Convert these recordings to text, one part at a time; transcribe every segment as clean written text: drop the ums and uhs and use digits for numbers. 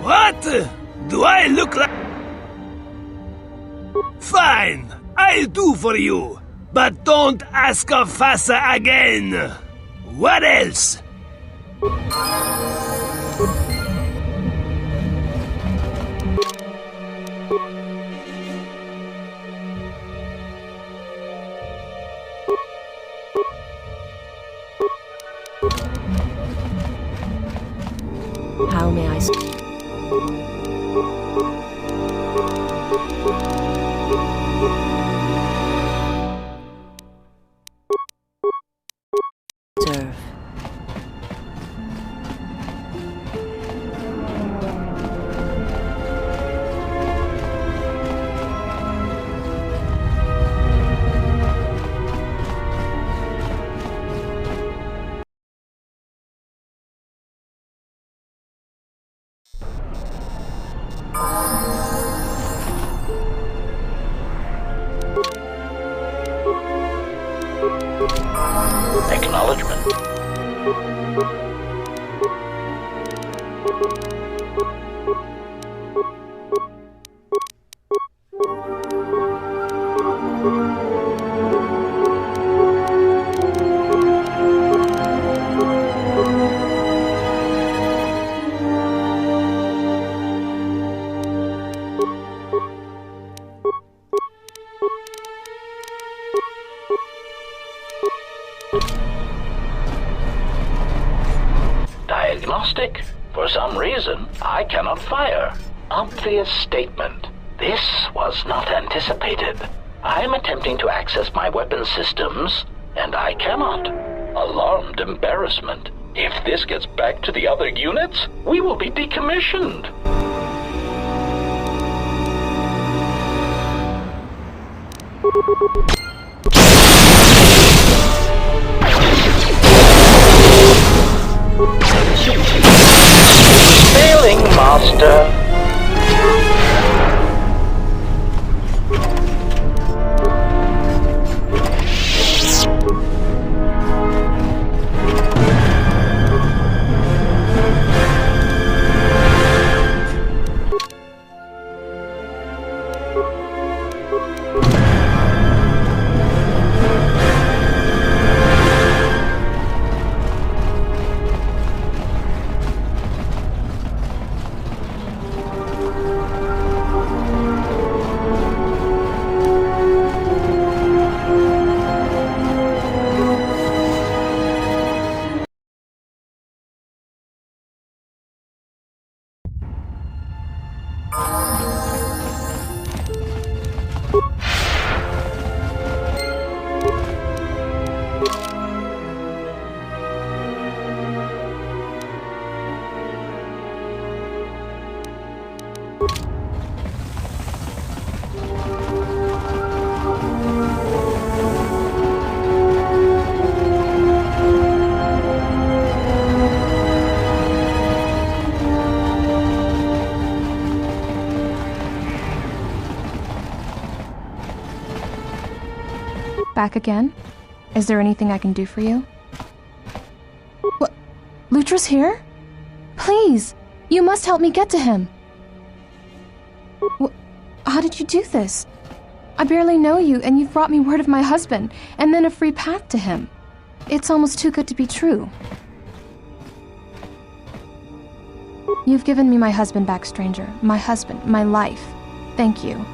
What? Do I look like... Fine, I'll do for you. But don't ask of Fassa again. What else? How may I... serve? Acknowledgement. Diagnostic. For some reason, I cannot fire. Obvious statement. This was not anticipated. I'm attempting to access my weapon systems, and I cannot. Alarmed embarrassment. If this gets back to the other units, we will be decommissioned. Failing, Master. Back again? Is there anything I can do for you? What? Lootra's here? Please! You must help me get to him! How did you do this? I barely know you, and you've brought me word of my husband, and then a free path to him. It's almost too good to be true. You've given me my husband back, stranger. My husband, my life. Thank you.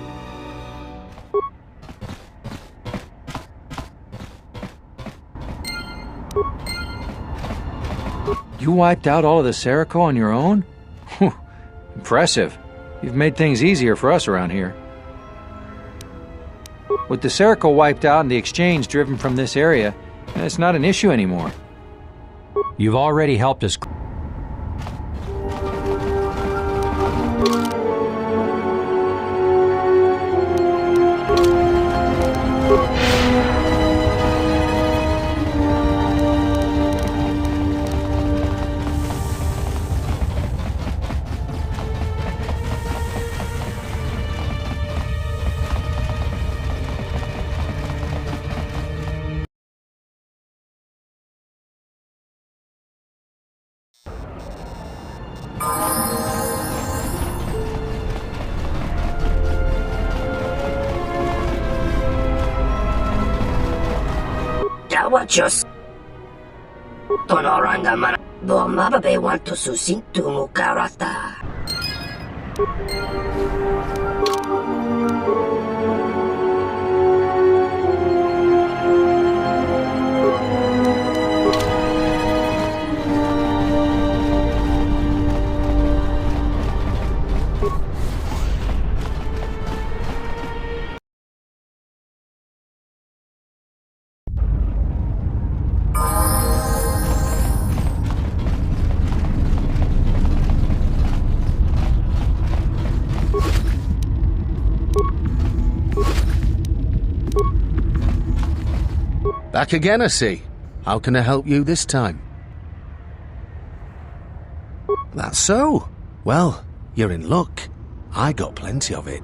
You wiped out all of the Serico on your own? Whew, impressive. You've made things easier for us around here. With the Serico wiped out and the exchange driven from this area, it's not an issue anymore. You've already helped us. Yawachos. Tonoranda mana. Do mababe want to susintu mukarata. Back again, I see. How can I help you this time? That's so. Well, you're in luck. I got plenty of it.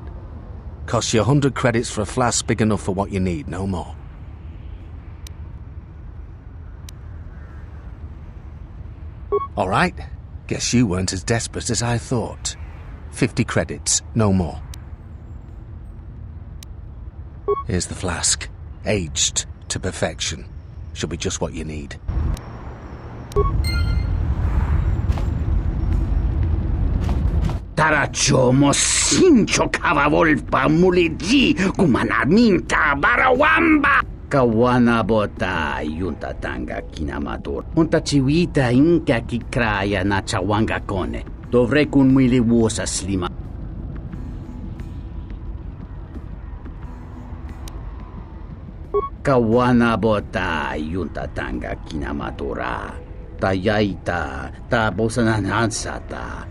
Costs you 100 credits for a flask big enough for what you need, no more. All right. Guess you weren't as desperate as I thought. 50 credits, no more. Here's the flask. Aged to perfection. Should be just what you need. Tarachomo sincho kavavolpa muliji kumanaminta barawamba. Kawana bota yunta tanga kinamator. Unta chiwita inka ki Kreia na chawanga kone. Dovrei kun mwili wosa slima. Kawana bota yunta tanga kinamatora. Tayaita ta bosananansata.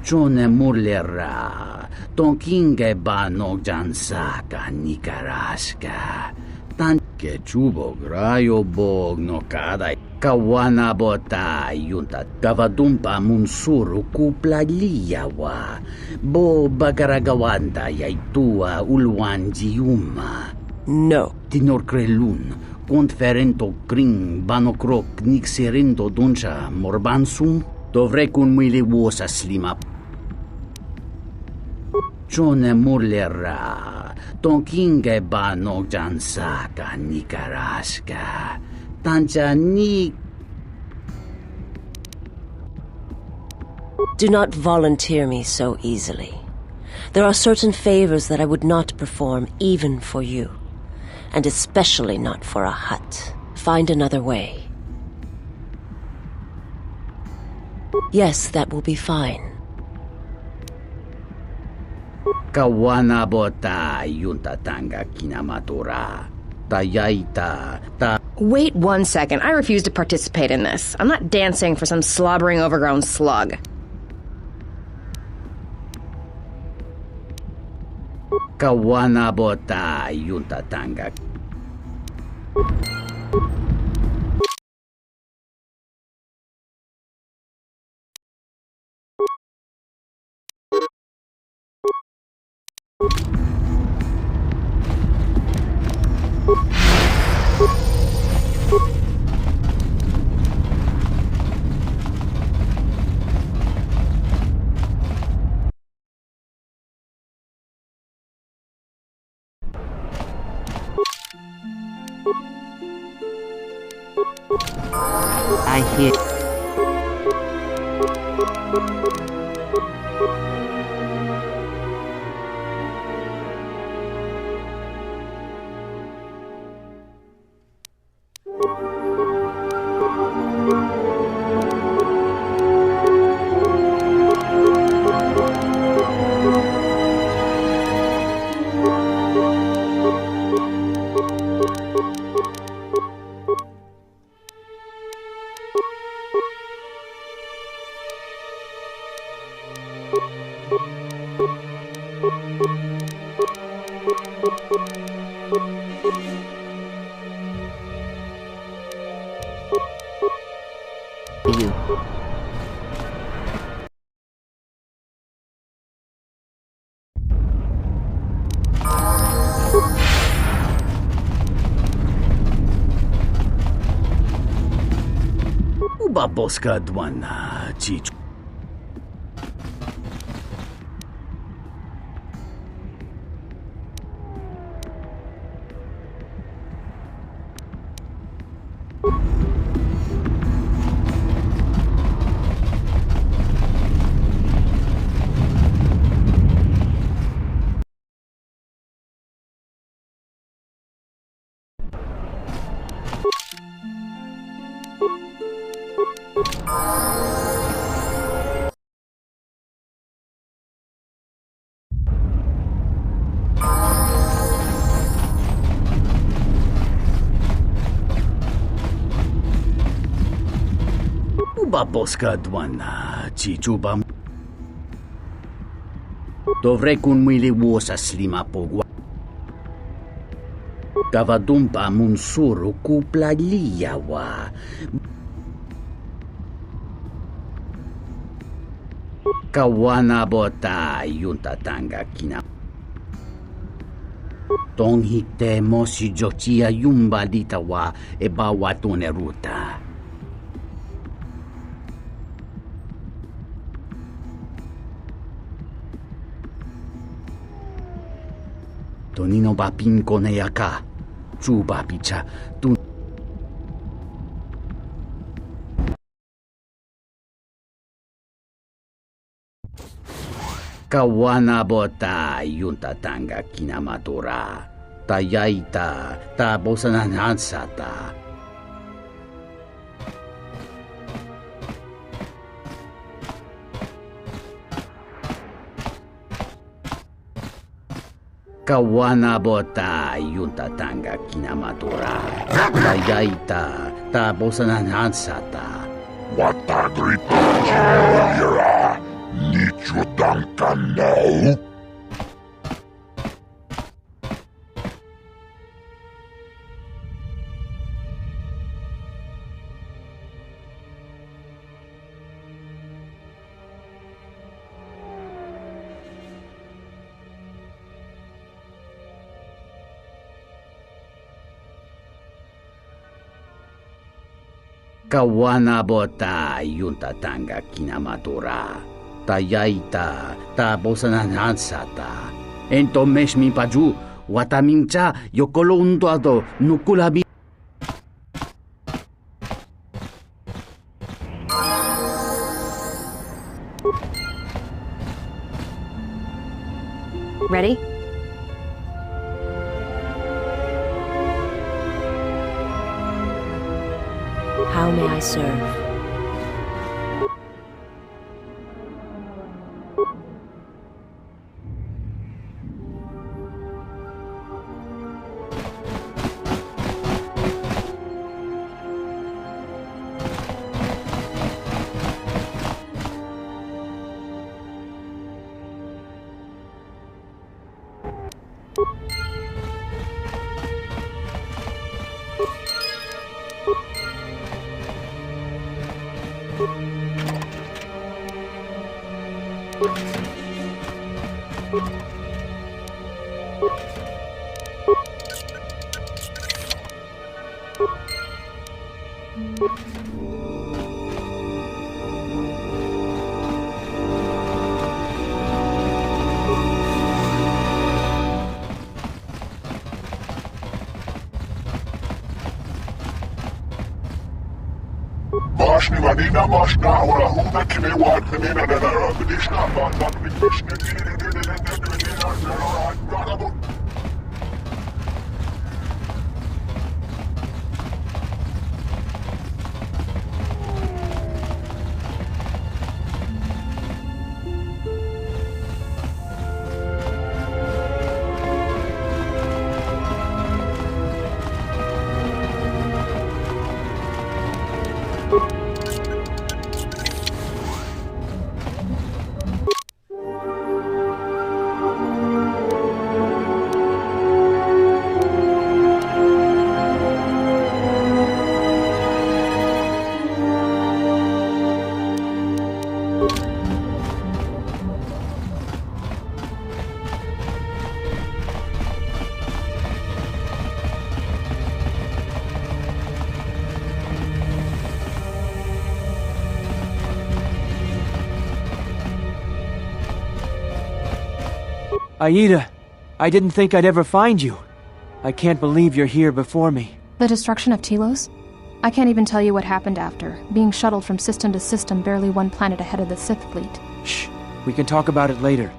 Jone murlera. Tonkinge bano jansaka nikaraska. Tanke chubo grayo bog no kada. Kawana bota yunta gavadumpa munsuru kuplagliyawa. Bo bagaragawanda yaitua ulwanji yuma. No. Tinor crelun, conferento gring banokrok nixerendo duncha morbansum, dovrei kun mwili wosa slima. Jone murlera, tonkinge bano jansaka nikaraska, tancha ni... Do not volunteer me so easily. There are certain favors that I would not perform even for you. And especially not for a hut. Find another way. Yes, that will be fine. Kawana bota yunta tanga kinamatora. Tayaita ta... Wait 1 second. I refuse to participate in this. I'm not dancing for some slobbering overgrown slug. Kawana bota yunta tanga. I hear. You. Ubaboska dwana chichu. Chuba boska dwana, chichuba. Dovrei kun mwili wosa slima pogwa. Kavadumpa munsuru kupla liyawa. Kawana bota yuntatanga kina. Tonghite mosi jochia yumba ditawa e bawa ruta. Tonino ba pinko ne yaka. Chuba picha tu. Kawana bota yuntatanga kinamatura. Tayaita ta bosananansata. Kawana bota yuntatanga kinamatura. Tayaita ta bosananansata. Watagrita Mira. Nichutankanau. Kawana bota yuntatanga kinamatura. Tayaita ta bosananansata. Entomesh mi paju watamincha yokolondoado nukulabi. Ready? How may I serve? Manina Mashna or a Huda Kinewa, Manina, and a Medishna, Aida, I didn't think I'd ever find you. I can't believe you're here before me. The destruction of Telos? I can't even tell you what happened after, being shuttled from system to system barely one planet ahead of the Sith fleet. Shh, we can talk about it later.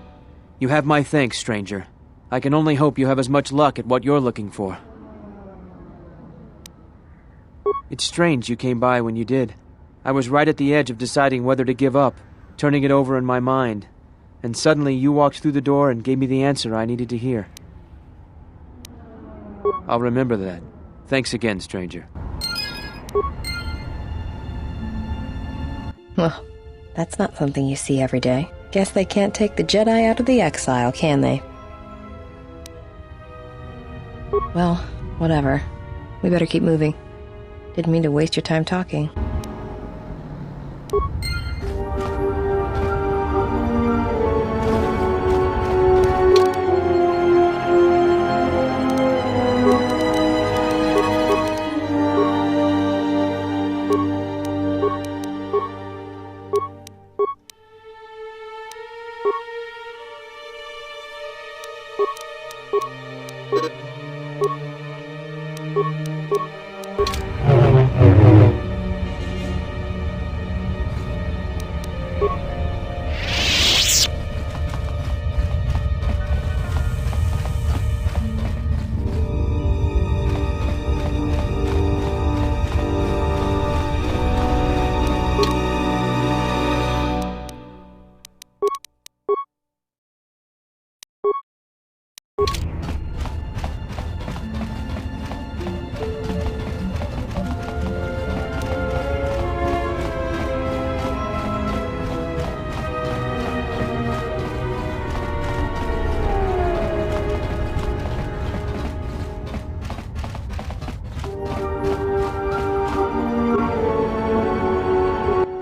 You have my thanks, stranger. I can only hope you have as much luck at what you're looking for. It's strange you came by when you did. I was right at the edge of deciding whether to give up, turning it over in my mind. And suddenly you walked through the door and gave me the answer I needed to hear. I'll remember that. Thanks again, stranger. Well, that's not something you see every day. Guess they can't take the Jedi out of the exile, can they? Well, whatever. We better keep moving. Didn't mean to waste your time talking.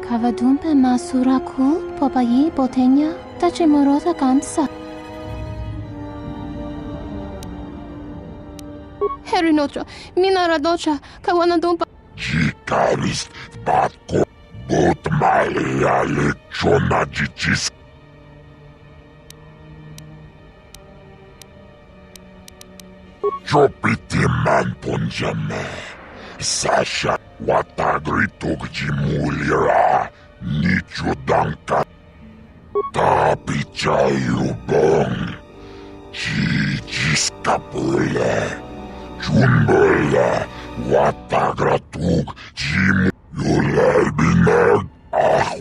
Kavadumpe masurakul popayi botenya tachimorota kamsa. Herinocha, minaradocha, kawanadumpa. Jikarist batko bot malia lechona jichis. Chopiti man ponjame. Sasha watagritog jimulira nichudanka. Tapichayubong. Jijiskapule. Jumbele. Watagratug jimu. Yulalbinag.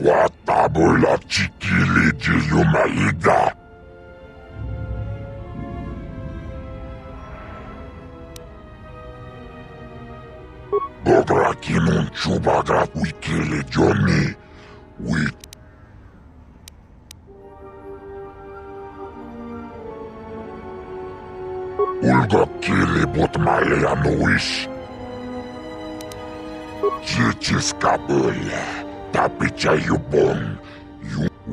Watabula chikili jiyumalida. Bobrakinun chubagrat wikele Johnny. Ulga kele botmale anuish. Jichiskabule. Tapichayubong.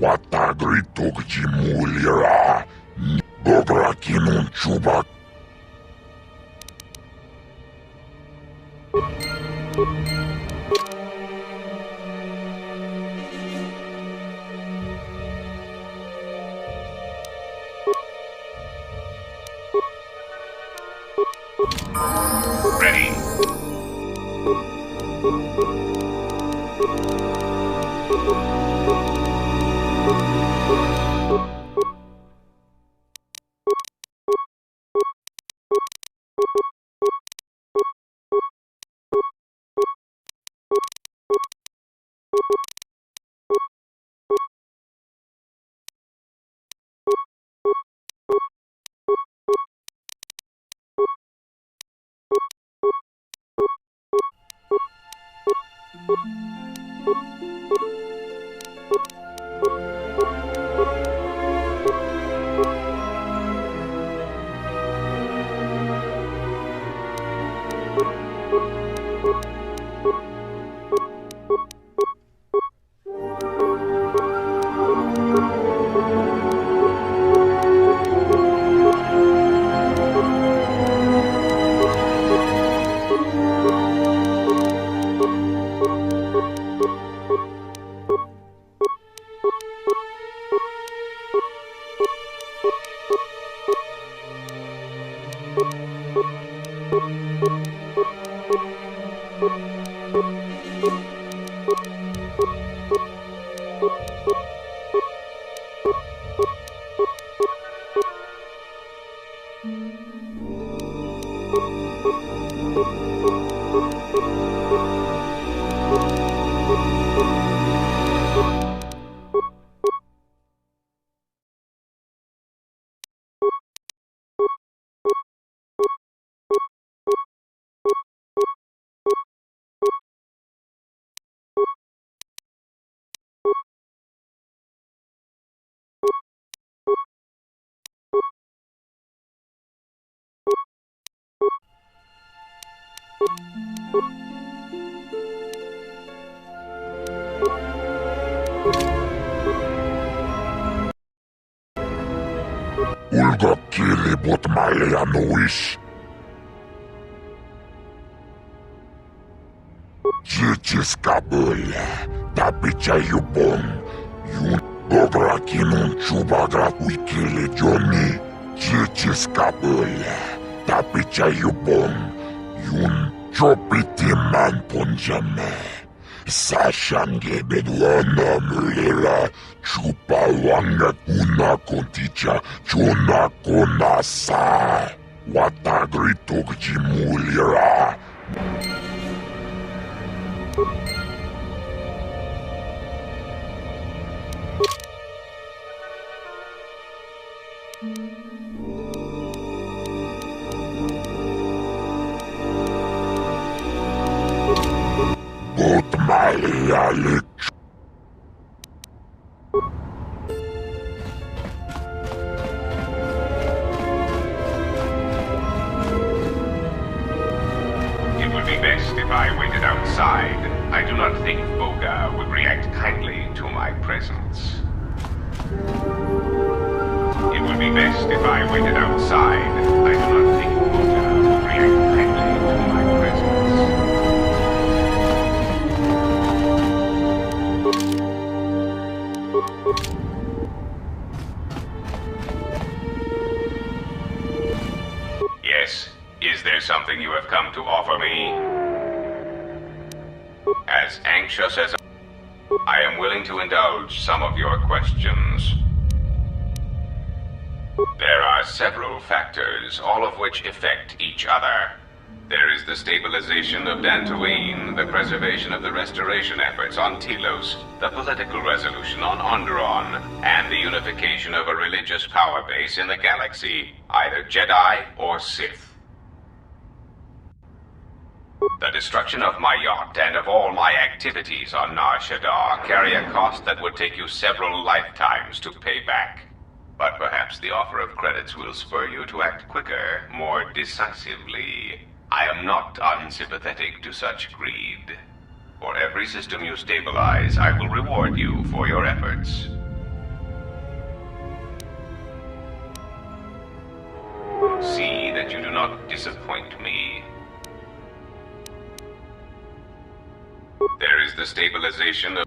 Watagritog jimulira. Bobrakinun chubag. Ready. noish. Jichis kabul, tapicha yubon, yun dobra kinun chubagra wikile joni. Jichis kabul, tapicha yubon, yun chopiti man ponjame. Sashange bedwana mulera, chupa wanga kuna konticha, chona kona sa. Watagritok jimulira. It would be best if I waited outside. I do not think Vogga would react kindly to my presence. It would be best if I waited outside. I do not think Vogga would react kindly to my presence. Yes, is there something you have come to offer me? As anxious as I am willing to indulge some of your questions. There are several factors, all of which affect each other. There is the stabilization of Dantooine, the preservation of the restoration efforts on Telos, the political resolution on Onderon, and the unification of a religious power base in the galaxy, either Jedi or Sith. The destruction of my yacht and of all my activities on Nar Shaddaa carry a cost that would take you several lifetimes to pay back. But perhaps the offer of credits will spur you to act quicker, more decisively. I am not unsympathetic to such greed. For every system you stabilize, I will reward you for your efforts. See that you do not disappoint me. There is the stabilization of...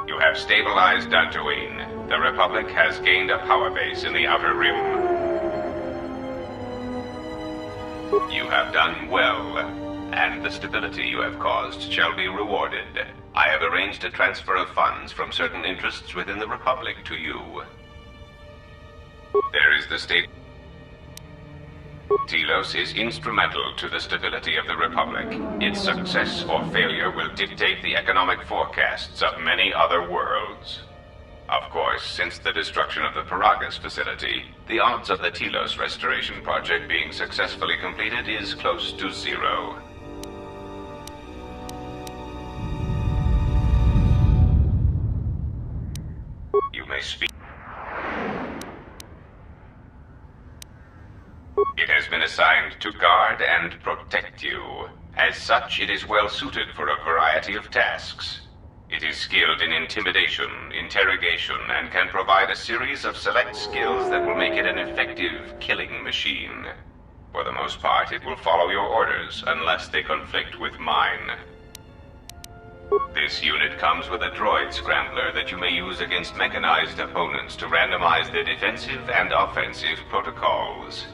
You have stabilized Dantooine. The Republic has gained a power base in the Outer Rim. You have done well, and the stability you have caused shall be rewarded. I have arranged a transfer of funds from certain interests within the Republic to you. There is the state... Telos is instrumental to the stability of the Republic. Its success or failure will dictate the economic forecasts of many other worlds. Of course, since the destruction of the Paragas facility, the odds of the Telos restoration project being successfully completed is close to zero. You may speak. It has been assigned to guard and protect you. As such, it is well suited for a variety of tasks. It is skilled in intimidation, interrogation, and can provide a series of select skills that will make it an effective killing machine. For the most part, it will follow your orders, unless they conflict with mine. This unit comes with a droid scrambler that you may use against mechanized opponents to randomize their defensive and offensive protocols.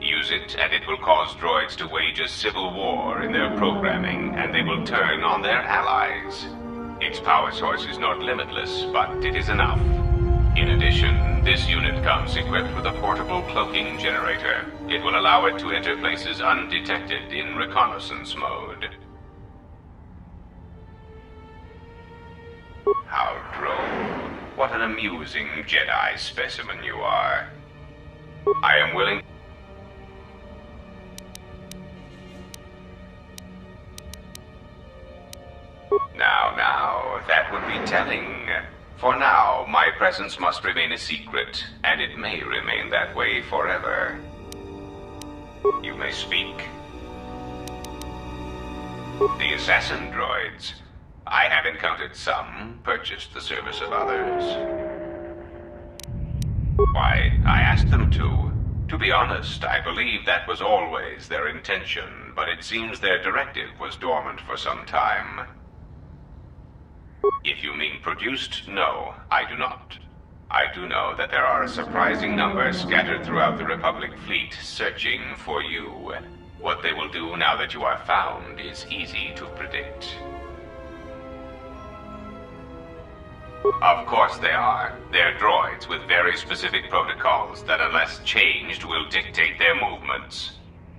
Use it, and it will cause droids to wage a civil war in their programming, and they will turn on their allies. Its power source is not limitless, but it is enough. In addition, this unit comes equipped with a portable cloaking generator. It will allow it to enter places undetected in reconnaissance mode. How droll. What an amusing Jedi specimen you are. I am willing... Now, that would be telling. For now, my presence must remain a secret, and it may remain that way forever. You may speak. The assassin droids. I have encountered some, purchased the service of others. Why, I asked them to. To be honest, I believe that was always their intention, but it seems their directive was dormant for some time. If you mean produced, no, I do not. I do know that there are a surprising number scattered throughout the Republic fleet searching for you. What they will do now that you are found is easy to predict. Of course they are. They're droids with very specific protocols that, unless changed, will dictate their movements.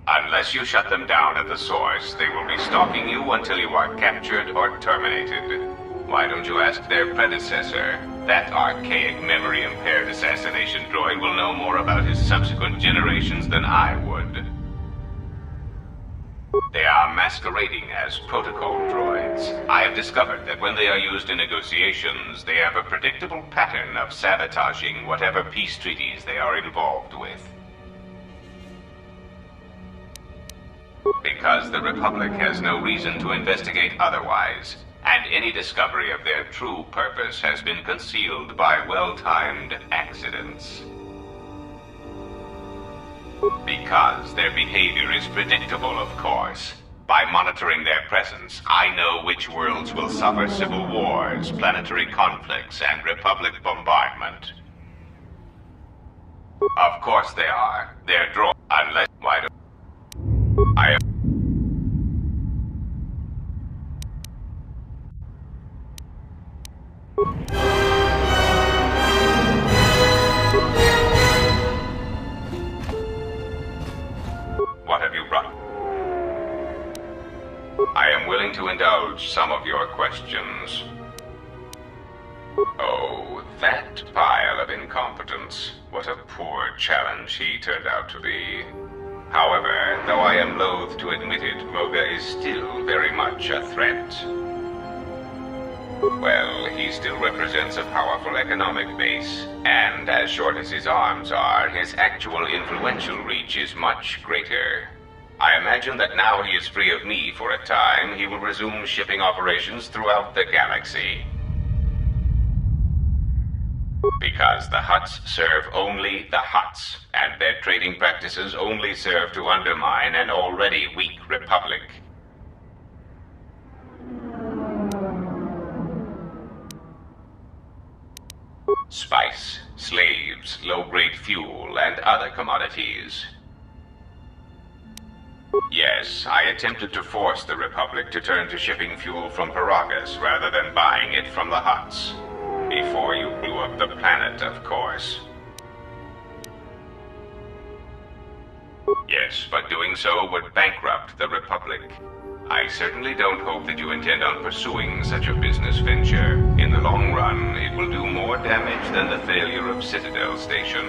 Unless you shut them down at the source, they will be stalking you until you are captured or terminated. Why don't you ask their predecessor? That archaic, memory-impaired assassination droid will know more about his subsequent generations than I would. They are masquerading as protocol droids. I have discovered that when they are used in negotiations, they have a predictable pattern of sabotaging whatever peace treaties they are involved with. Because the Republic has no reason to investigate otherwise, and any discovery of their true purpose has been concealed by well-timed accidents. Because their behavior is predictable, of course. By monitoring their presence, I know which worlds will suffer civil wars, planetary conflicts, and Republic bombardment. Of course they are. They're droids. Unless... Why do... I... What have you brought? I am willing to indulge some of your questions. Oh, that pile of incompetence. What a poor challenge he turned out to be. However, though I am loath to admit it, Vogga is still very much a threat. Well, he still represents a powerful economic base, and as short as his arms are, his actual influential reach is much greater. I imagine that now he is free of me for a time, he will resume shipping operations throughout the galaxy. Because the Hutts serve only the Hutts, and their trading practices only serve to undermine an already weak Republic. Spice, slaves, low-grade fuel, and other commodities. Yes, I attempted to force the Republic to turn to shipping fuel from Paragus rather than buying it from the Hutts. Before you blew up the planet, of course. Yes, but doing so would bankrupt the Republic. I certainly don't hope that you intend on pursuing such a business venture. In the long run, it will do more damage than the failure of Citadel Station.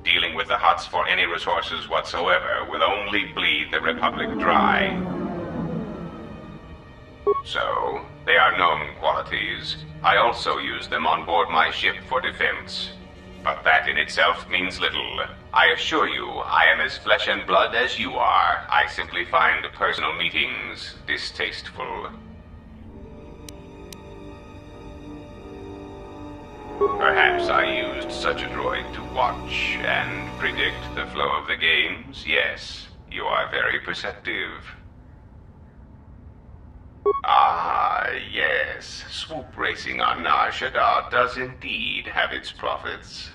Dealing with the Hutts for any resources whatsoever will only bleed the Republic dry. So, they are known qualities. I also use them on board my ship for defense. But that in itself means little. I assure you, I am as flesh and blood as you are. I simply find personal meetings distasteful. Perhaps I used such a droid to watch and predict the flow of the games. Yes, you are very perceptive. Ah, yes. Swoop racing on Nar Shaddaa does indeed have its profits.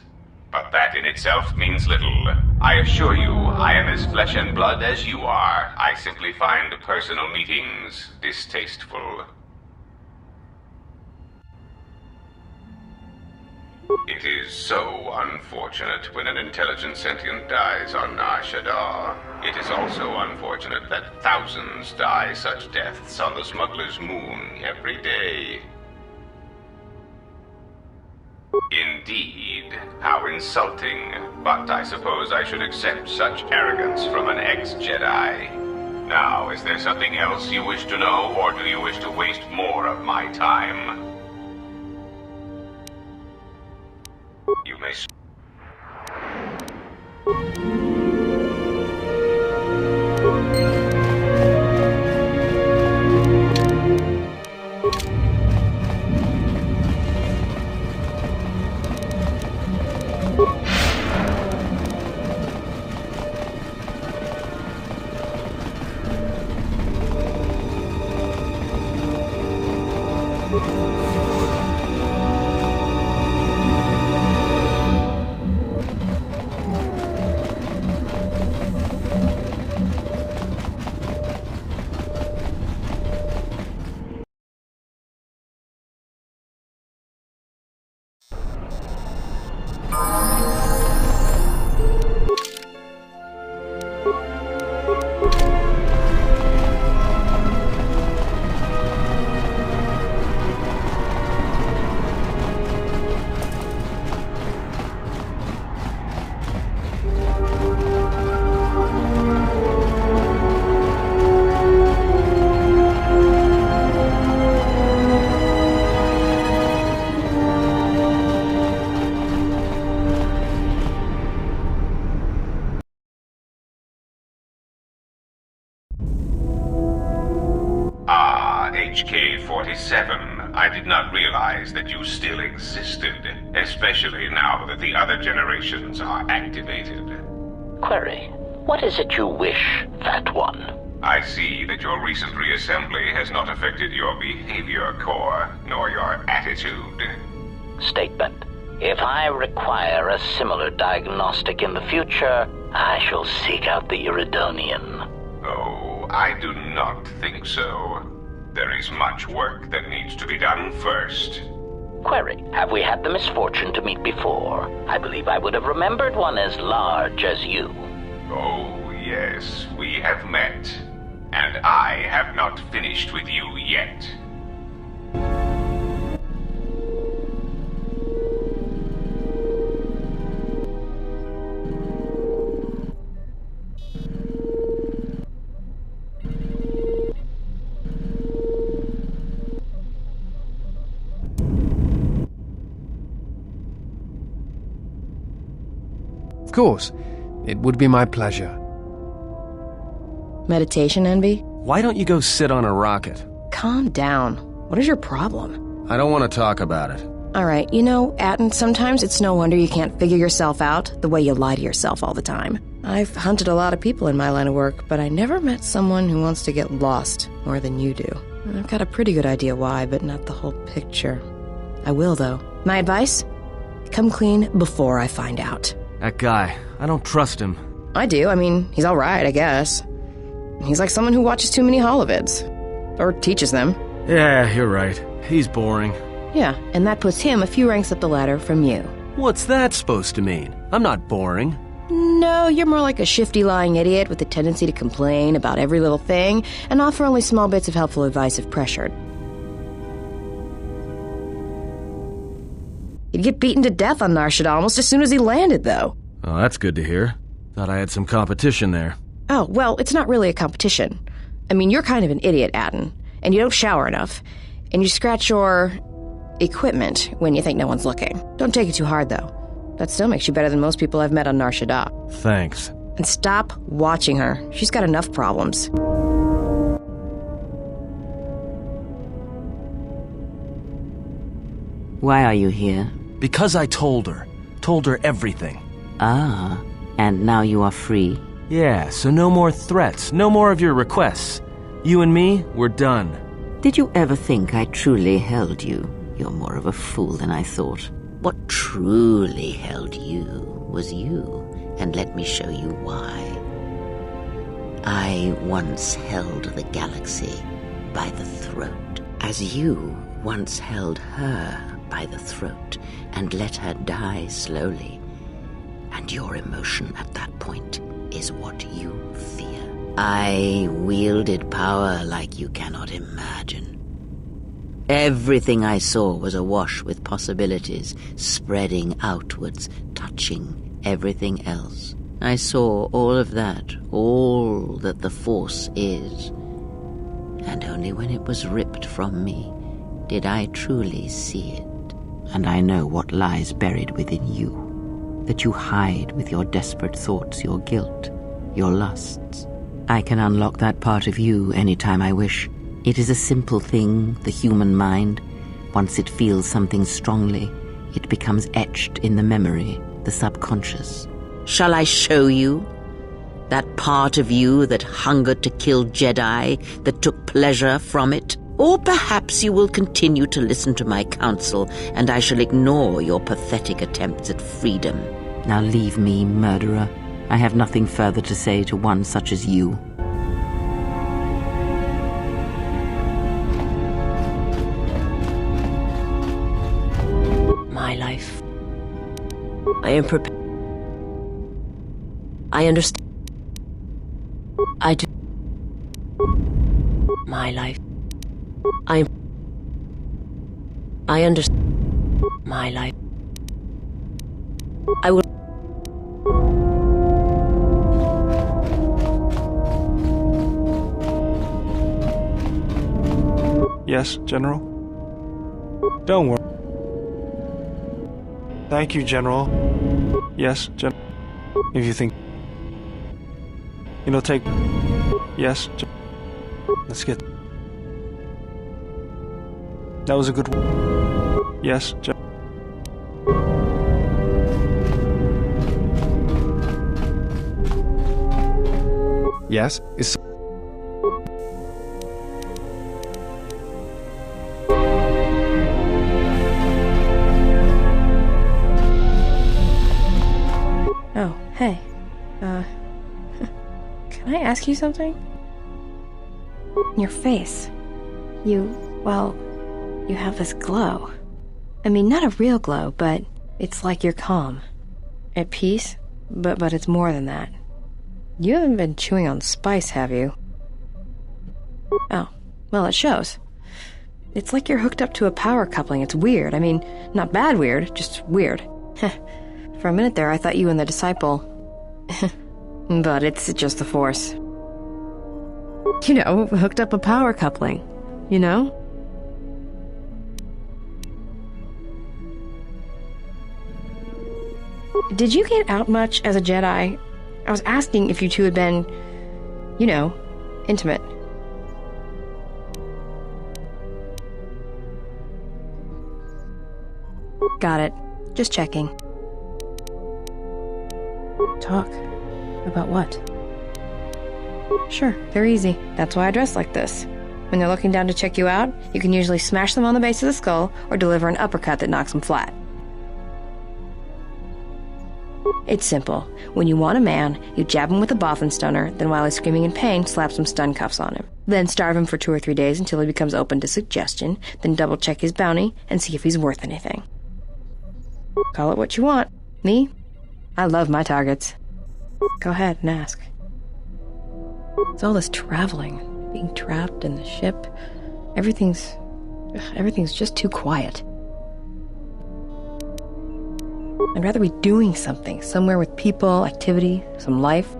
But that in itself means little. I assure you, I am as flesh and blood as you are. I simply find personal meetings distasteful. It is so unfortunate when an intelligent sentient dies on Nar Shaddaa. It is also unfortunate that thousands die such deaths on the smuggler's moon every day. Indeed. How insulting. But I suppose I should accept such arrogance from an ex-Jedi. Now, is there something else you wish to know, or do you wish to waste more of my time? You may... 47, I did not realize that you still existed, especially now that the other generations are activated. Query, what is it you wish, Fat One? I see that your recent reassembly has not affected your behavior core, nor your attitude. Statement. If I require a similar diagnostic in the future, I shall seek out the Iridonian. Oh, I do not think so. There is much work that needs to be done first. Query, have we had the misfortune to meet before? I believe I would have remembered one as large as you. Oh, yes, we have met. And I have not finished with you yet. Of course. It would be my pleasure. Meditation envy? Why don't you go sit on a rocket? Calm down. What is your problem? I don't want to talk about it. Alright, you know, Atten, sometimes it's no wonder you can't figure yourself out the way you lie to yourself all the time. I've hunted a lot of people in my line of work, but I never met someone who wants to get lost more than you do. I've got a pretty good idea why, but not the whole picture. I will, though. My advice? Come clean before I find out. That guy, I don't trust him. I do. I mean, he's alright, I guess. He's like someone who watches too many holovids. Or teaches them. Yeah, you're right. He's boring. Yeah, and that puts him a few ranks up the ladder from you. What's that supposed to mean? I'm not boring. No, you're more like a shifty, lying idiot with a tendency to complain about every little thing and offer only small bits of helpful advice if pressured. He'd get beaten to death on Nar Shaddaa almost as soon as he landed, though. Oh, that's good to hear. Thought I had some competition there. Oh, well, it's not really a competition. I mean, you're kind of an idiot, Atten, and you don't shower enough, and you scratch your equipment when you think no one's looking. Don't take it too hard, though. That still makes you better than most people I've met on Nar Shaddaa. Thanks. And stop watching her. She's got enough problems. Why are you here? Because I told her. Told her everything. Ah, and now you are free? Yeah, so no more threats, no more of your requests. You and me, we're done. Did you ever think I truly held you? You're more of a fool than I thought. What truly held you was you, and let me show you why. I once held the galaxy by the throat, as you once held her by the throat and let her die slowly. And your emotion at that point is what you fear. I wielded power like you cannot imagine. Everything I saw was awash with possibilities, spreading outwards, touching everything else. I saw all of that, all that the Force is. And only when it was ripped from me did I truly see it. And I know what lies buried within you, that you hide with your desperate thoughts, your guilt, your lusts. I can unlock that part of you anytime I wish. It is a simple thing, the human mind. Once it feels something strongly, it becomes etched in the memory, the subconscious. Shall I show you? That part of you that hungered to kill Jedi, that took pleasure from it? Or perhaps you will continue to listen to my counsel, and I shall ignore your pathetic attempts at freedom. Now leave me, murderer. I have nothing further to say to one such as you. My life. I am prepared. I understand. I do. My life. I understand. My life. I will. Yes, General? Don't worry. Thank you, General. Yes, General. If you think... take... Yes, Let's get... That was a good one. Yes, Jedi. Yes? Is... Oh, hey. Can I ask you something? Your face. You have this glow. I mean, not a real glow, but it's like you're calm. At peace, but it's more than that. You haven't been chewing on spice, have you? Oh, well, it shows. It's like you're hooked up to a power coupling. It's weird. I mean, not bad weird, just weird. For a minute there, I thought you and the disciple... But it's just the Force. You know, hooked up a power coupling. You know? Did you get out much as a Jedi? I was asking if you two had been, you know, intimate. Got it. Just checking. Talk. About what? Sure, they're easy. That's why I dress like this. When they're looking down to check you out, you can usually smash them on the base of the skull or deliver an uppercut that knocks them flat. It's simple. When you want a man, you jab him with a boffin stunner, then while he's screaming in pain, slap some stun cuffs on him. Then starve him for 2 or 3 days until he becomes open to suggestion, then double-check his bounty and see if he's worth anything. Call it what you want. Me? I love my targets. Go ahead and ask. It's all this traveling, being trapped in the ship. Everything's just too quiet. I'd rather be doing something, somewhere with people, activity, some life.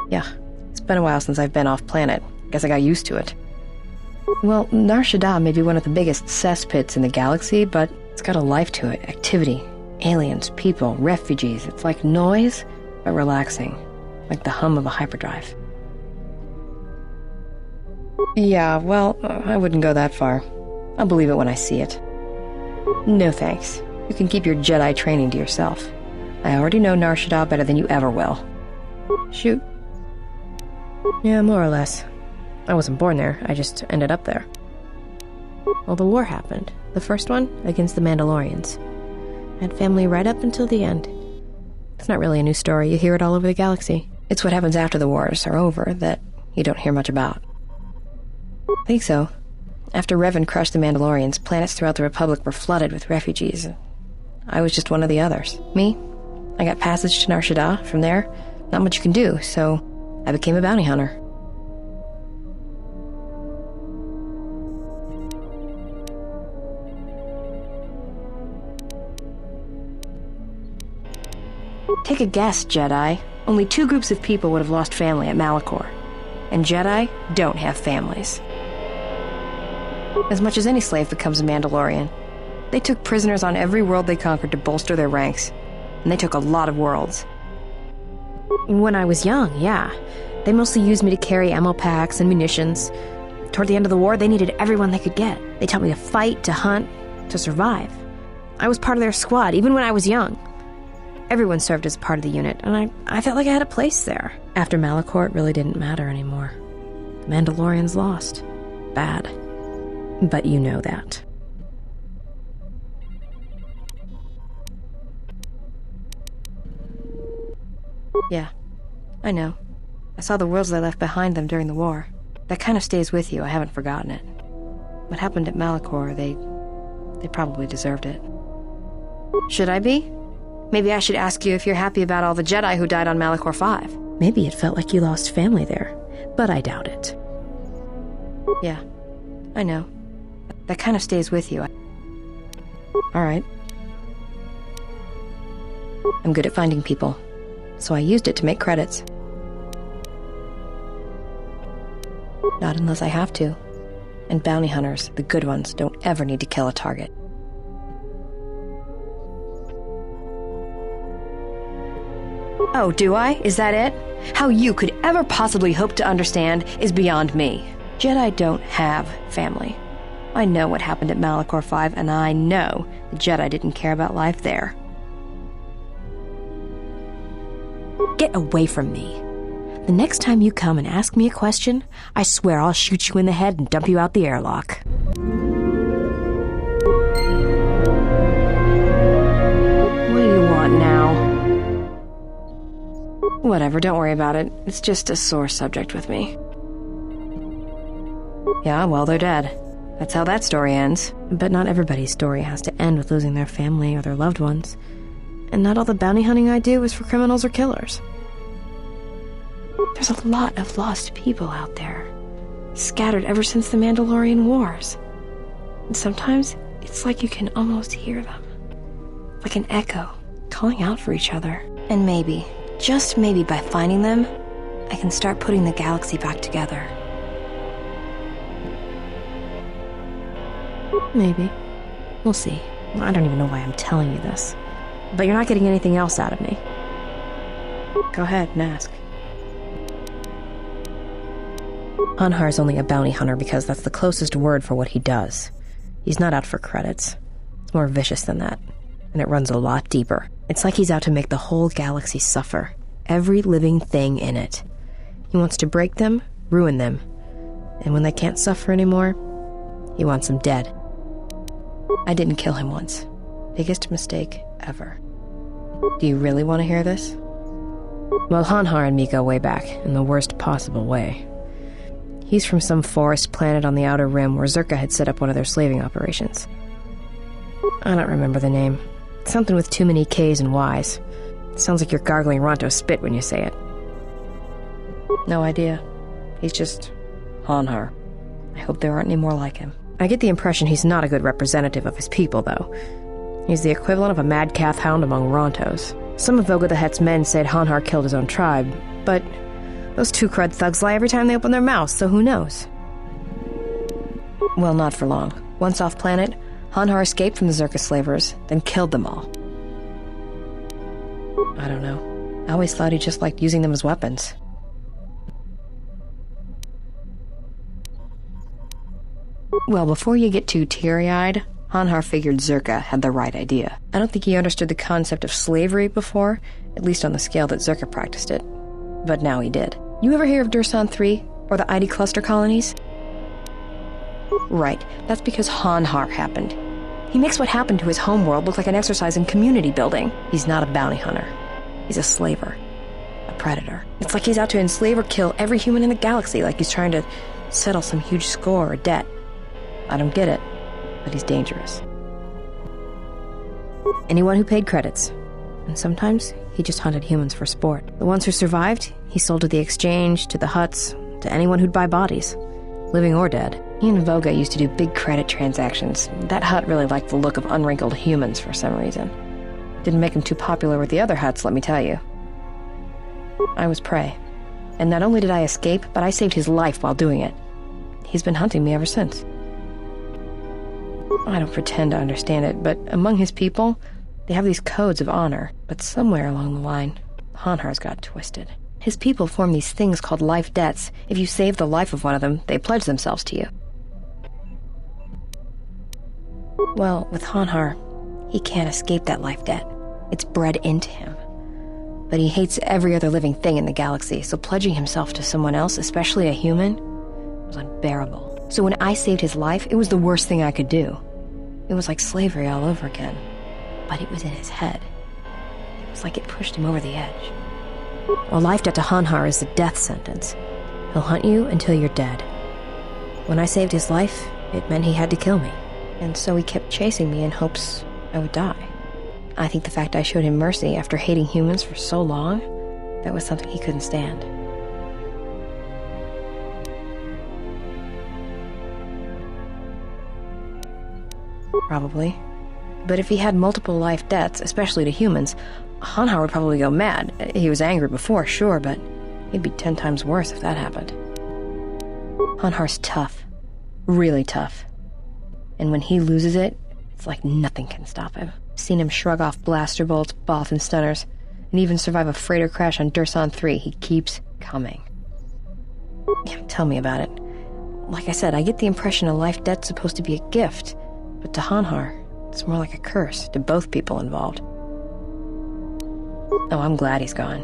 Yeah, it's been a while since I've been off planet. Guess I got used to it. Well, Nar Shaddaa may be one of the biggest cesspits in the galaxy, but it's got a life to it. Activity, aliens, people, refugees. It's like noise, but relaxing. Like the hum of a hyperdrive. Yeah, well, I wouldn't go that far. I'll believe it when I see it. No thanks. You can keep your Jedi training to yourself. I already know Nar Shaddaa better than you ever will. Shoot. Yeah, more or less. I wasn't born there, I just ended up there. Well, the war happened. The first one, against the Mandalorians. I had family right up until the end. It's not really a new story, you hear it all over the galaxy. It's what happens after the wars are over that you don't hear much about. I think so. After Revan crushed the Mandalorians, planets throughout the Republic were flooded with refugees. I was just one of the others. Me? I got passage to Nar Shaddaa. From there, not much you can do, so I became a bounty hunter. Take a guess, Jedi. Only 2 groups of people would have lost family at Malachor. And Jedi don't have families. As much as any slave becomes a Mandalorian. They took prisoners on every world they conquered to bolster their ranks. And they took a lot of worlds. When I was young, yeah. They mostly used me to carry ammo packs and munitions. Toward the end of the war, they needed everyone they could get. They taught me to fight, to hunt, to survive. I was part of their squad, even when I was young. Everyone served as part of the unit, and I felt like I had a place there. After Malachor, it really didn't matter anymore. The Mandalorians lost. Bad. But you know that. Yeah, I know. I saw the worlds they left behind them during the war. That kind of stays with you, I haven't forgotten it. What happened at Malachor, they probably deserved it. Should I be? Maybe I should ask you if you're happy about all the Jedi who died on Malachor 5. Maybe it felt like you lost family there, but I doubt it. Yeah, I know. That kind of stays with you. Alright. I'm good at finding people, so I used it to make credits. Not unless I have to. And bounty hunters, the good ones, don't ever need to kill a target. Oh, do I? Is that it? How you could ever possibly hope to understand is beyond me. Jedi don't have family. I know what happened at Malachor 5, and I know the Jedi didn't care about life there. Get away from me. The next time you come and ask me a question, I swear I'll shoot you in the head and dump you out the airlock. What do you want now? Whatever, don't worry about it. It's just a sore subject with me. Yeah, well, they're dead. That's how that story ends. But not everybody's story has to end with losing their family or their loved ones. And not all the bounty hunting I do is for criminals or killers. There's a lot of lost people out there, scattered ever since the Mandalorian Wars. And sometimes it's like you can almost hear them. Like an echo, calling out for each other. And maybe, just maybe by finding them, I can start putting the galaxy back together. Maybe. We'll see. I don't even know why I'm telling you this. But you're not getting anything else out of me. Go ahead and ask. Hanharr's only a bounty hunter because that's the closest word for what he does. He's not out for credits. It's more vicious than that, and it runs a lot deeper. It's like he's out to make the whole galaxy suffer. Every living thing in it. He wants to break them, ruin them. And when they can't suffer anymore, he wants them dead. I didn't kill him once. Biggest mistake ever. Do you really want to hear this? Well, Hanharr and me go way back, in the worst possible way. He's from some forest planet on the Outer Rim where Zerka had set up one of their slaving operations. I don't remember the name. It's something with too many K's and Y's. It sounds like you're gargling Ronto spit when you say it. No idea. He's just Hanharr. I hope there aren't any more like him. I get the impression he's not a good representative of his people, though. He's the equivalent of a mad calf hound among Rontos. Some of Vogga the Hutt's men said Hanharr killed his own tribe, but those two crud thugs lie every time they open their mouths, so who knows? Well, not for long. Once off planet, Hanharr escaped from the Zerka slavers, then killed them all. I don't know. I always thought he just liked using them as weapons. Well, before you get too teary-eyed, Hanharr figured Zerka had the right idea. I don't think he understood the concept of slavery before, at least on the scale that Zerka practiced it. But now he did. You ever hear of Dursan 3, or the ID cluster colonies? Right, that's because Hanharr happened. He makes what happened to his homeworld look like an exercise in community building. He's not a bounty hunter. He's a slaver. A predator. It's like he's out to enslave or kill every human in the galaxy, like he's trying to settle some huge score or debt. I don't get it, but he's dangerous. Anyone who paid credits. And sometimes he just hunted humans for sport. The ones who survived, he sold to the exchange, to the Hutts, to anyone who'd buy bodies, living or dead. He and Vogga used to do big credit transactions. That Hutt really liked the look of unwrinkled humans for some reason. Didn't make him too popular with the other Hutts, let me tell you. I was prey. And not only did I escape, but I saved his life while doing it. He's been hunting me ever since. I don't pretend to understand it, but among his people, they have these codes of honor. But somewhere along the line, Hanharr's got twisted. His people form these things called life debts. If you save the life of one of them, they pledge themselves to you. Well, with Hanharr, he can't escape that life debt. It's bred into him. But he hates every other living thing in the galaxy, so pledging himself to someone else, especially a human, was unbearable. So when I saved his life, it was the worst thing I could do. It was like slavery all over again. But it was in his head. It was like it pushed him over the edge. A life debt to Hanharr is a death sentence. He'll hunt you until you're dead. When I saved his life, it meant he had to kill me. And so he kept chasing me in hopes I would die. I think the fact I showed him mercy after hating humans for so long, that was something he couldn't stand. Probably. But if he had multiple life debts, especially to humans, Hanharr would probably go mad. He was angry before, sure, but he'd be 10 times worse if that happened. Hanharr's tough. Really tough. And when he loses it, it's like nothing can stop him. I've seen him shrug off blaster bolts, Bothan stunners, and even survive a freighter crash on Dursan 3. He keeps coming. Yeah, tell me about it. Like I said, I get the impression a life debt's supposed to be a gift, but to Hanharr, it's more like a curse to both people involved. Oh, I'm glad he's gone.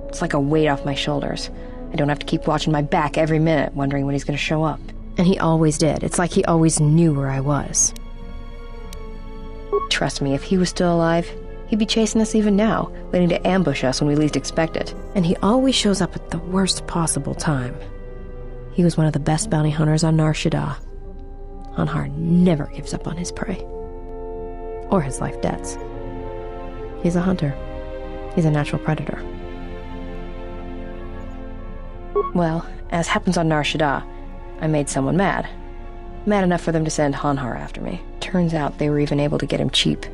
It's like a weight off my shoulders. I don't have to keep watching my back every minute, wondering when he's gonna show up. And he always did. It's like he always knew where I was. Trust me, if he was still alive, he'd be chasing us even now, waiting to ambush us when we least expect it. And he always shows up at the worst possible time. He was one of the best bounty hunters on Nar Shaddaa. Hanharr never gives up on his prey. Or his life debts. He's a hunter. He's a natural predator. Well, as happens on Nar Shaddaa, I made someone mad. Mad enough for them to send Hanharr after me. Turns out they were even able to get him cheap.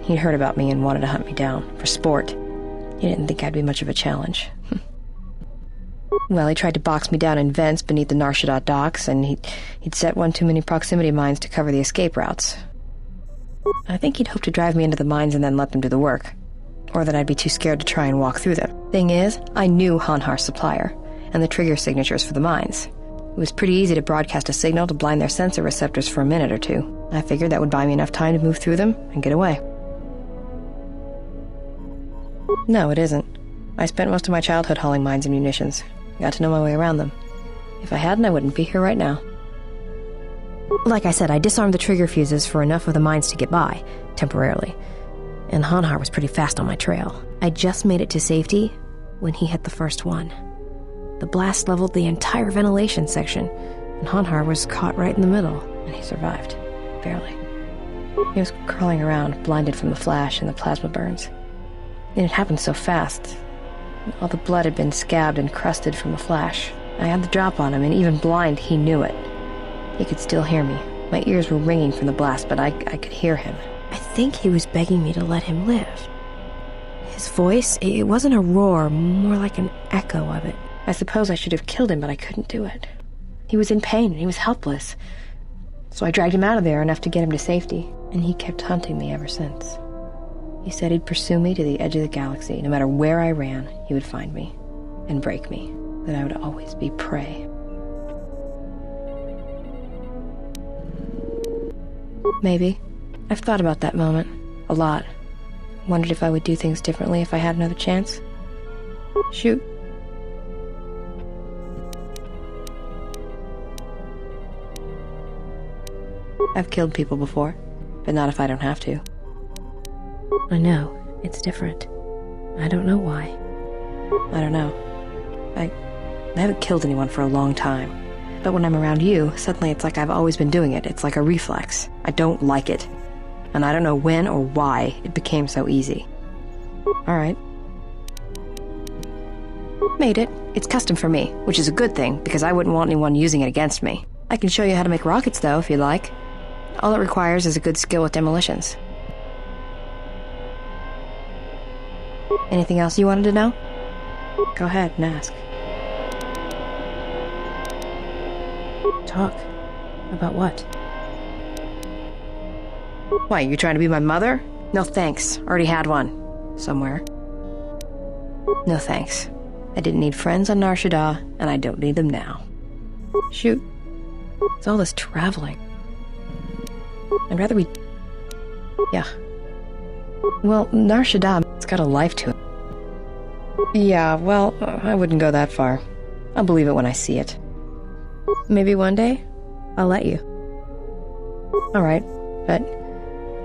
He'd heard about me and wanted to hunt me down, for sport. He didn't think I'd be much of a challenge. Well, he tried to box me down in vents beneath the Nar Shaddaa docks, and he'd set one too many proximity mines to cover the escape routes. I think he'd hoped to drive me into the mines and then let them do the work. Or that I'd be too scared to try and walk through them. Thing is, I knew Hanharr's supplier, and the trigger signatures for the mines. It was pretty easy to broadcast a signal to blind their sensor receptors for a minute or two. I figured that would buy me enough time to move through them and get away. No, it isn't. I spent most of my childhood hauling mines and munitions. Got to know my way around them. If I hadn't, I wouldn't be here right now. Like I said, I disarmed the trigger fuses for enough of the mines to get by, temporarily. And Hanharr was pretty fast on my trail. I just made it to safety when he hit the first one. The blast leveled the entire ventilation section, and Hanharr was caught right in the middle, and he survived. Barely. He was crawling around, blinded from the flash and the plasma burns. And it happened so fast. All the blood had been scabbed and crusted from the flash. I had the drop on him, and even blind, he knew it. He could still hear me. My ears were ringing from the blast, but I could hear him. I think he was begging me to let him live. His voice, it wasn't a roar, more like an echo of it. I suppose I should have killed him, but I couldn't do it. He was in pain, and he was helpless. So I dragged him out of there enough to get him to safety, and he kept hunting me ever since. He said he'd pursue me to the edge of the galaxy. No matter where I ran, he would find me and break me, that I would always be prey. Maybe. I've thought about that moment. A lot. Wondered if I would do things differently if I had another chance. Shoot. I've killed people before, but not if I don't have to. I know, it's different. I don't know why. I don't know. I haven't killed anyone for a long time. But when I'm around you, suddenly it's like I've always been doing it. It's like a reflex. I don't like it. And I don't know when or why it became so easy. Alright. Made it. It's custom for me, which is a good thing, because I wouldn't want anyone using it against me. I can show you how to make rockets, though, if you'd like. All it requires is a good skill with demolitions. Anything else you wanted to know? Go ahead and ask. Talk. About what? Why, you trying to be my mother? No thanks. Already had one. Somewhere. No thanks. I didn't need friends on Nar Shaddaa, and I don't need them now. Shoot. It's all this traveling. I'd rather we... Yeah. Well, Nar Shaddaa, it's got a life to it. Yeah, well, I wouldn't go that far. I'll believe it when I see it. Maybe one day, I'll let you. Alright, but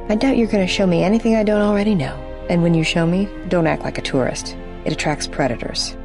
I doubt you're gonna show me anything I don't already know. And when you show me, don't act like a tourist. It attracts predators.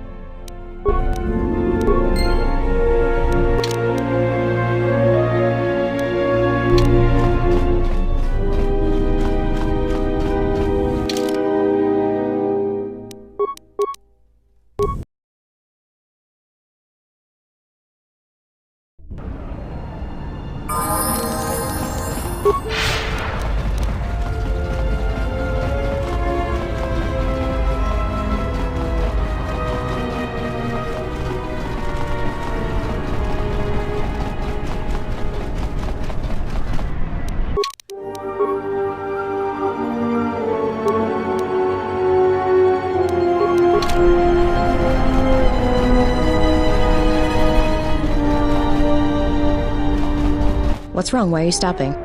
What's wrong? Why are you stopping?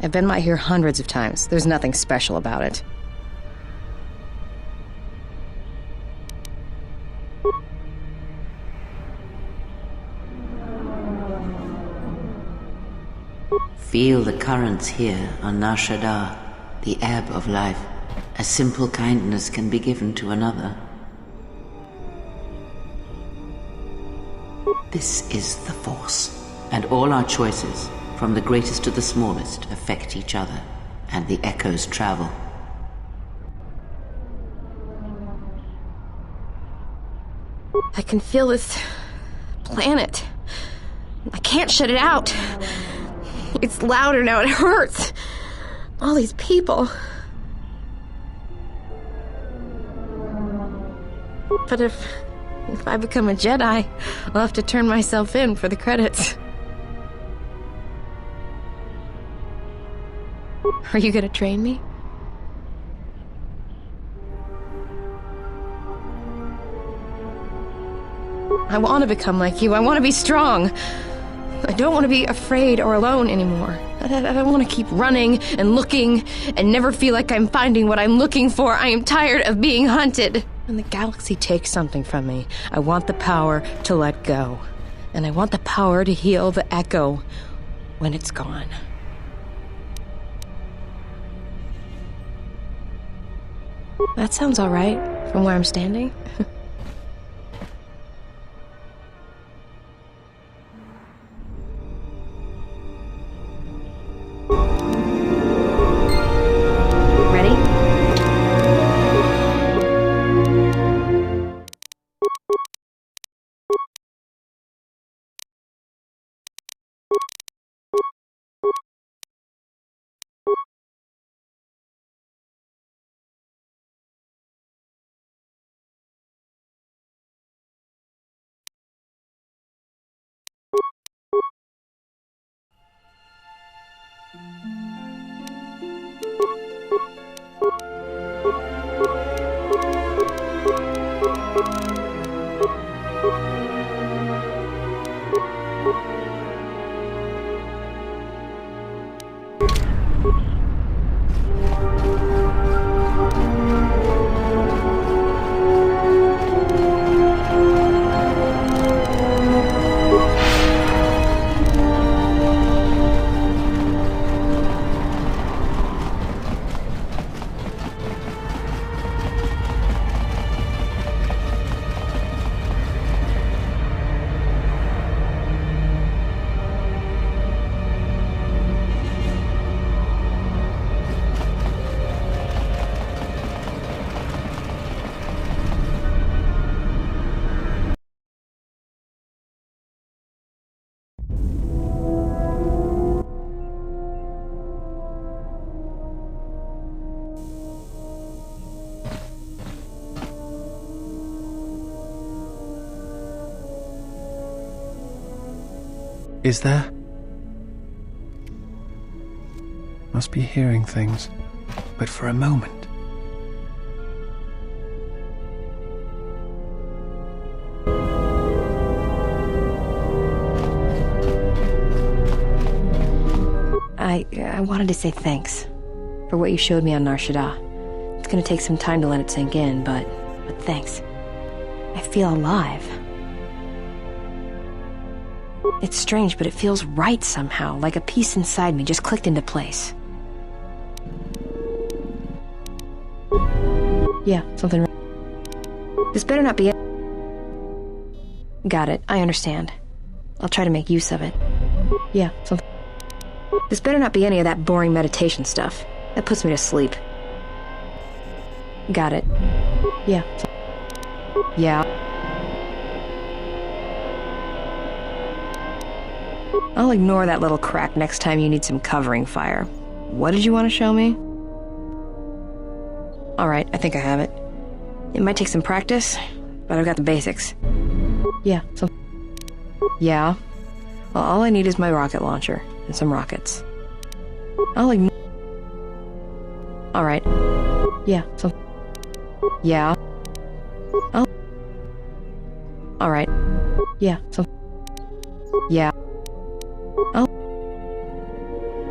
I've been by here hundreds of times. There's nothing special about it. Feel the currents here on Nar Shaddaa, the ebb of life. A simple kindness can be given to another. This is the Force, and all our choices, from the greatest to the smallest, affect each other, and the echoes travel. I can feel this planet. I can't shut it out. It's louder now, it hurts. All these people. But if I become a Jedi, I'll have to turn myself in for the credits. Are you gonna train me? I want to become like you. I want to be strong. I don't want to be afraid or alone anymore. I want to keep running and looking and never feel like I'm finding what I'm looking for. I am tired of being hunted. When the galaxy takes something from me, I want the power to let go. And I want the power to heal the echo when it's gone. That sounds all right from where I'm standing. Is there? Must be hearing things, but for a moment. I wanted to say thanks for what you showed me on Nar Shaddaa. It's gonna take some time to let it sink in, but thanks. I feel alive. It's strange, but it feels right somehow, like a piece inside me just clicked into place. Yeah, something wrong. This better not be it. Got it, I understand. I'll try to make use of it. Yeah, something. This better not be any of that boring meditation stuff. That puts me to sleep. Got it. Yeah. Yeah. I'll ignore that little crack next time you need some covering fire. What did you want to show me? Alright, I think I have it. It might take some practice, but I've got the basics. Yeah, yeah. Well, all I need is my rocket launcher and some rockets. I'll ignore... Alright. Yeah, yeah. Alright. Yeah, yeah.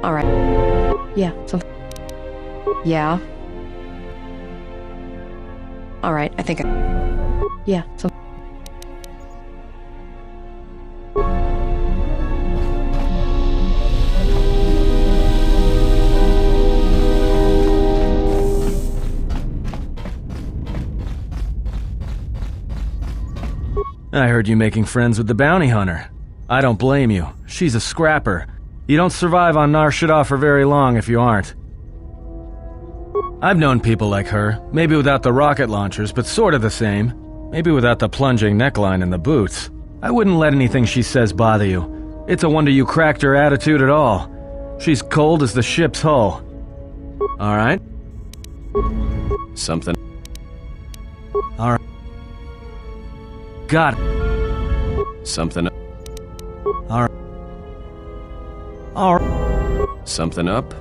Alright. Yeah, something. Yeah. Alright, I think yeah, so. I heard you making friends with the bounty hunter. I don't blame you. She's a scrapper. You don't survive on Nar Shaddaa for very long if you aren't. I've known people like her, maybe without the rocket launchers, but sort of the same. Maybe without the plunging neckline and the boots. I wouldn't let anything she says bother you. It's a wonder you cracked her attitude at all. She's cold as the ship's hull. Alright? Something. Alright. Got it. Something up. Alright. Alright. Something up.